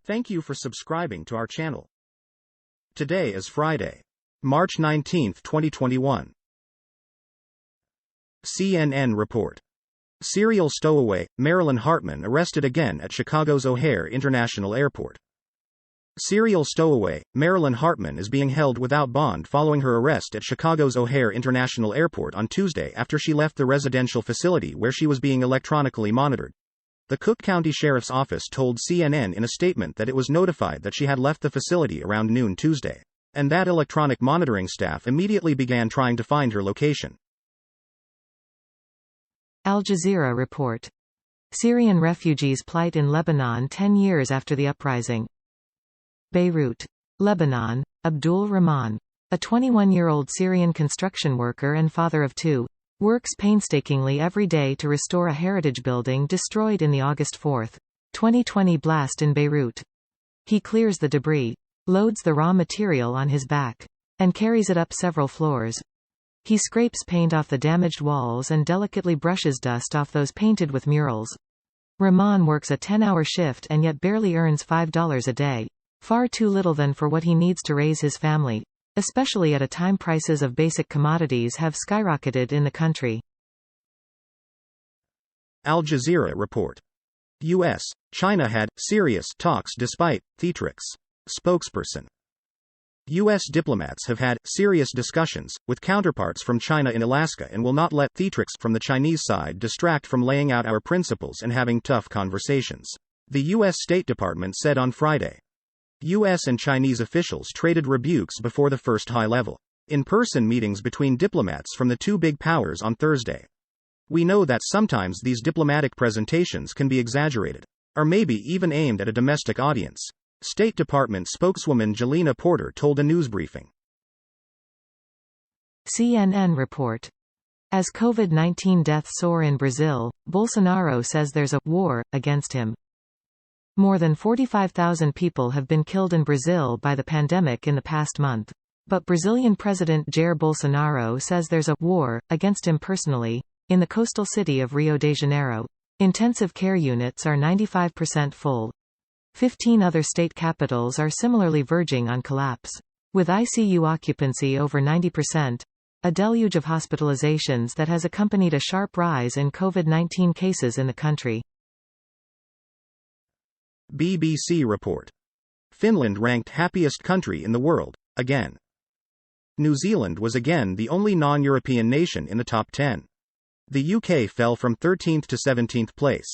Thank you for subscribing to our channel. Today is Friday, March 19, 2021. CNN report. Serial stowaway, Marilyn Hartman arrested again at Chicago's O'Hare International Airport. Serial stowaway, Marilyn Hartman is being held without bond following her arrest at Chicago's O'Hare International Airport on Tuesday after she left the residential facility where she was being electronically monitored. The Cook County Sheriff's Office told CNN in a statement that it was notified that she had left the facility around noon Tuesday, and that electronic monitoring staff immediately began trying to find her location. Al Jazeera report. Syrian refugees' plight in Lebanon 10 years after the uprising. Beirut, Lebanon. Abdul Rahman, a 21-year-old Syrian construction worker and father of two, works painstakingly every day to restore a heritage building destroyed in the August 4, 2020 blast in Beirut. He clears the debris, loads the raw material on his back, and carries it up several floors. He scrapes paint off the damaged walls and delicately brushes dust off those painted with murals. Rahman works a 10-hour shift and yet barely earns $5 a day, far too little than for what he needs to raise his family, especially at a time prices of basic commodities have skyrocketed in the country. Al Jazeera report. U.S.-China had serious talks despite theatrics. Spokesperson. U.S. diplomats have had serious discussions with counterparts from China in Alaska and will not let theatrics from the Chinese side distract from laying out our principles and having tough conversations, the U.S. State Department said on Friday. U.S. and Chinese officials traded rebukes before the first high-level, in-person meetings between diplomats from the two big powers on Thursday. We know that sometimes these diplomatic presentations can be exaggerated, or maybe even aimed at a domestic audience, State Department spokeswoman Jelena Porter told a news briefing. CNN report. As COVID-19 deaths soar in Brazil, Bolsonaro says there's a war against him. More than 45,000 people have been killed in Brazil by the pandemic in the past month. But Brazilian President Jair Bolsonaro says there's a war against him personally. In the coastal city of Rio de Janeiro, intensive care units are 95% full. 15 other state capitals are similarly verging on collapse, with ICU occupancy over 90%, a deluge of hospitalizations that has accompanied a sharp rise in COVID-19 cases in the country. BBC report. Finland ranked happiest country in the world, again. New Zealand was again the only non-European nation in the top 10. The UK fell from 13th to 17th place.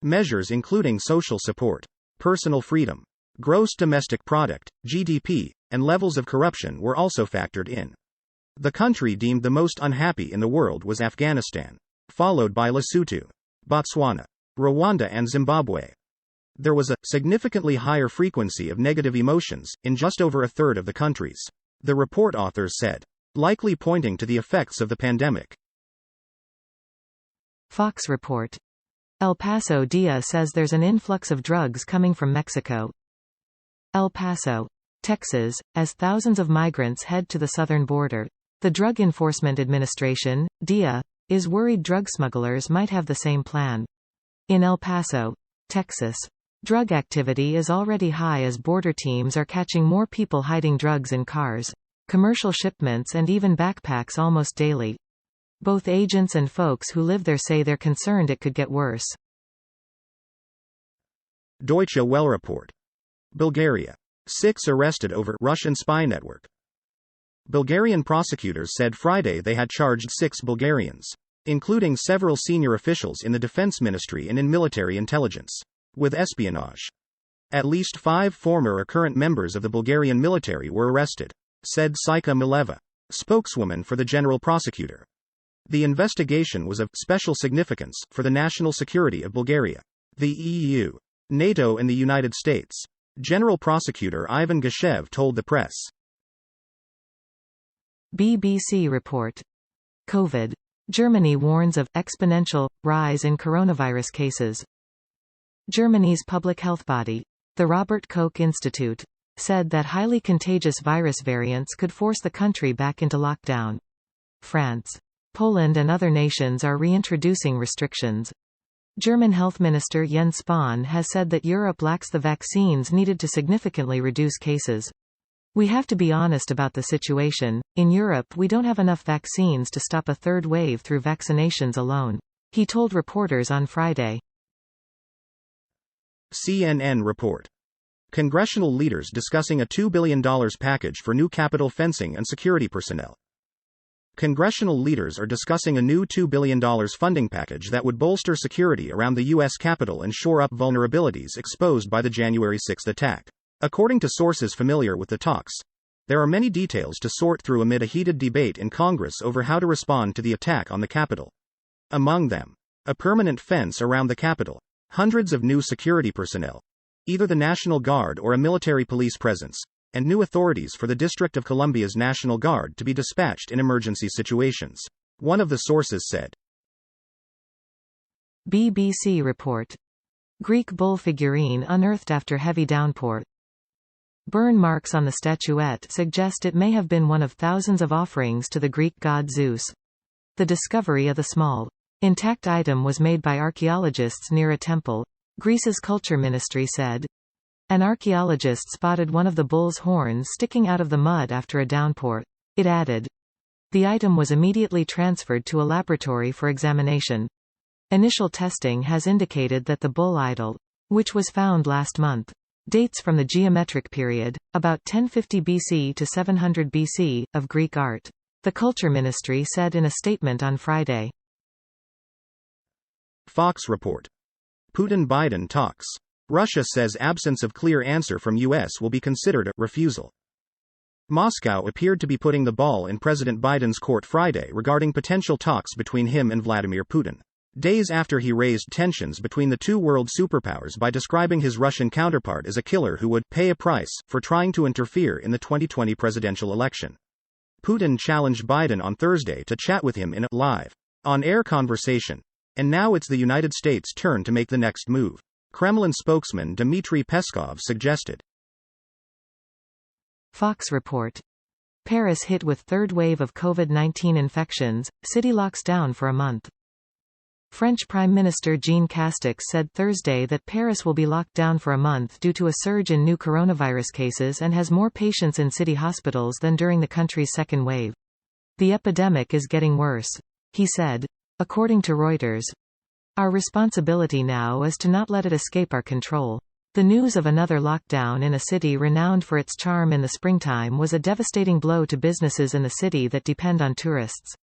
Measures including social support, personal freedom, gross domestic product, GDP, and levels of corruption were also factored in. The country deemed the most unhappy in the world was Afghanistan, followed by Lesotho, Botswana, Rwanda and Zimbabwe. There was a significantly higher frequency of negative emotions in just over a third of the countries, the report authors said, likely pointing to the effects of the pandemic. Fox report. El Paso DEA says there's an influx of drugs coming from Mexico. El Paso, Texas, as thousands of migrants head to the southern border. The Drug Enforcement Administration, DEA, is worried drug smugglers might have the same plan. In El Paso, Texas, drug activity is already high as border teams are catching more people hiding drugs in cars, commercial shipments and even backpacks almost daily. Both agents and folks who live there say they're concerned it could get worse. Deutsche Welle report. Bulgaria. 6 arrested over Russian spy network. Bulgarian prosecutors said Friday they had charged 6 Bulgarians, including several senior officials in the defense ministry and in military intelligence, with espionage. At least 5 former or current members of the Bulgarian military were arrested, said Sika Mileva, spokeswoman for the general prosecutor. The investigation was of special significance for the national security of Bulgaria, the EU, NATO and the United States, General Prosecutor Ivan Gashev told the press. BBC report. COVID. Germany warns of exponential rise in coronavirus cases. Germany's public health body, the Robert Koch Institute, said that highly contagious virus variants could force the country back into lockdown. France, Poland and other nations are reintroducing restrictions. German Health Minister Jens Spahn has said that Europe lacks the vaccines needed to significantly reduce cases. We have to be honest about the situation. In Europe, we don't have enough vaccines to stop a third wave through vaccinations alone, he told reporters on Friday. CNN report. Congressional leaders discussing a $2 billion package for new Capitol fencing and security personnel. Congressional leaders are discussing a new $2 billion funding package that would bolster security around the U.S. Capitol and shore up vulnerabilities exposed by the January 6 attack. According to sources familiar with the talks, there are many details to sort through amid a heated debate in Congress over how to respond to the attack on the Capitol. Among them, a permanent fence around the Capitol, hundreds of new security personnel, either the National Guard or a military police presence, and new authorities for the District of Columbia's National Guard to be dispatched in emergency situations, one of the sources said. BBC report. Greek bull figurine unearthed after heavy downpour. Burn marks on the statuette suggest it may have been one of thousands of offerings to the Greek god Zeus. The discovery of the small, intact item was made by archaeologists near a temple, Greece's culture ministry said. An archaeologist spotted one of the bull's horns sticking out of the mud after a downpour. It added. The item was immediately transferred to a laboratory for examination. Initial testing has indicated that the bull idol, which was found last month, dates from the geometric period, about 1050 BC to 700 BC, of Greek art. The culture ministry said in a statement on Friday. Fox report. Putin Biden talks. Russia says absence of clear answer from U.S. will be considered a refusal. Moscow appeared to be putting the ball in President Biden's court Friday regarding potential talks between him and Vladimir Putin, days after he raised tensions between the two world superpowers by describing his Russian counterpart as a killer who would pay a price for trying to interfere in the 2020 presidential election. Putin challenged Biden on Thursday to chat with him in a live, on-air conversation, and now it's the United States' turn to make the next move, Kremlin spokesman Dmitry Peskov suggested. Fox report. Paris hit with third wave of COVID-19 infections, city locks down for a month. French Prime Minister Jean Castex said Thursday that Paris will be locked down for a month due to a surge in new coronavirus cases and has more patients in city hospitals than during the country's second wave. The epidemic is getting worse, he said, according to Reuters. Our responsibility now is to not let it escape our control. The news of another lockdown in a city renowned for its charm in the springtime was a devastating blow to businesses in the city that depend on tourists.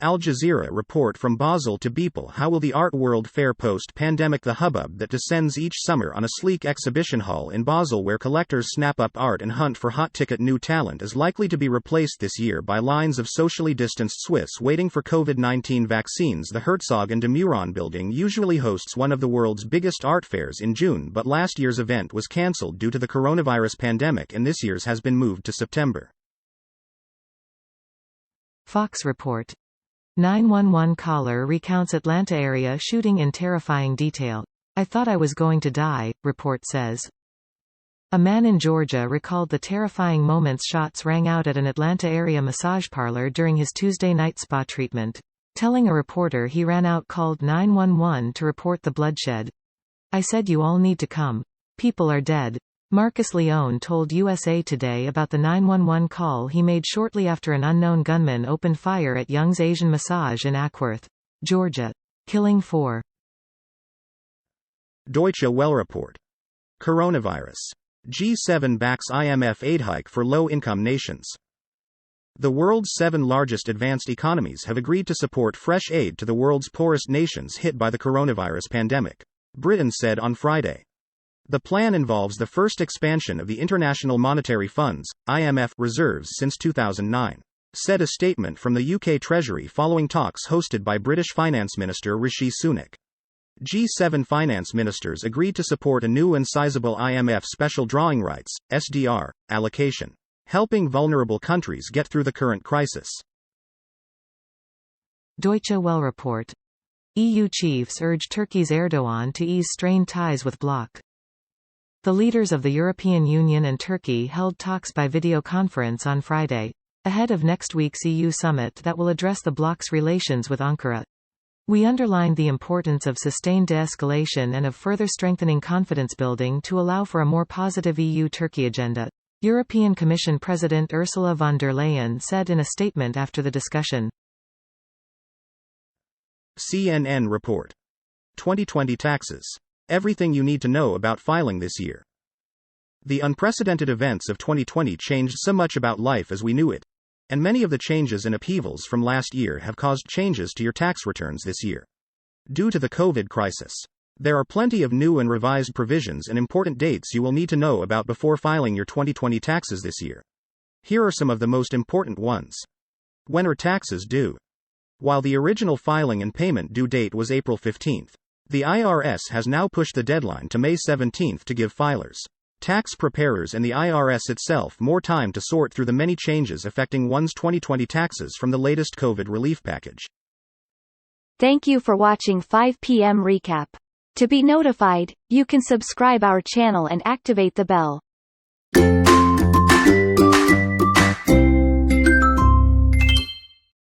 Al Jazeera report from Basel to Beeple. How will the art world fare post-pandemic? The hubbub that descends each summer on a sleek exhibition hall in Basel where collectors snap up art and hunt for hot-ticket new talent is likely to be replaced this year by lines of socially distanced Swiss waiting for COVID-19 vaccines. The Herzog and de Meuron building usually hosts one of the world's biggest art fairs in June, but last year's event was cancelled due to the coronavirus pandemic and this year's has been moved to September. Fox report. 911 caller recounts Atlanta area shooting in terrifying detail. I thought I was going to die, report says. A man in Georgia recalled the terrifying moments shots rang out at an Atlanta area massage parlor during his Tuesday night spa treatment. Telling a reporter he ran out, called 911 to report the bloodshed. I said you all need to come. People are dead. Marcus Leone told USA Today about the 911 call he made shortly after an unknown gunman opened fire at Young's Asian Massage in Ackworth, Georgia, killing 4. Deutsche Welle report. Coronavirus. G7 backs IMF aid hike for low-income nations. The world's 7 largest advanced economies have agreed to support fresh aid to the world's poorest nations hit by the coronavirus pandemic, Britain said on Friday. The plan involves the first expansion of the International Monetary Fund's, IMF, reserves since 2009, said a statement from the UK Treasury following talks hosted by British Finance Minister Rishi Sunak. G7 finance ministers agreed to support a new and sizable IMF special drawing rights, SDR, allocation, helping vulnerable countries get through the current crisis. Deutsche Welle report. EU chiefs urge Turkey's Erdogan to ease strained ties with bloc. The leaders of the European Union and Turkey held talks by video conference on Friday, ahead of next week's EU summit that will address the bloc's relations with Ankara. We underlined the importance of sustained de-escalation and of further strengthening confidence building to allow for a more positive EU-Turkey agenda, European Commission President Ursula von der Leyen said in a statement after the discussion. CNN report. 2020 taxes. Everything you need to know about filing this year. The unprecedented events of 2020 changed so much about life as we knew it, and many of the changes and upheavals from last year have caused changes to your tax returns this year. Due to the COVID crisis, there are plenty of new and revised provisions and important dates you will need to know about before filing your 2020 taxes this year. Here are some of the most important ones. When are taxes due? While the original filing and payment due date was April 15, the IRS has now pushed the deadline to May 17 to give filers, tax preparers and the IRS itself more time to sort through the many changes affecting one's 2020 taxes from the latest COVID relief package. Thank you for watching 5 p.m. recap. To be notified, you can subscribe our channel and activate the bell.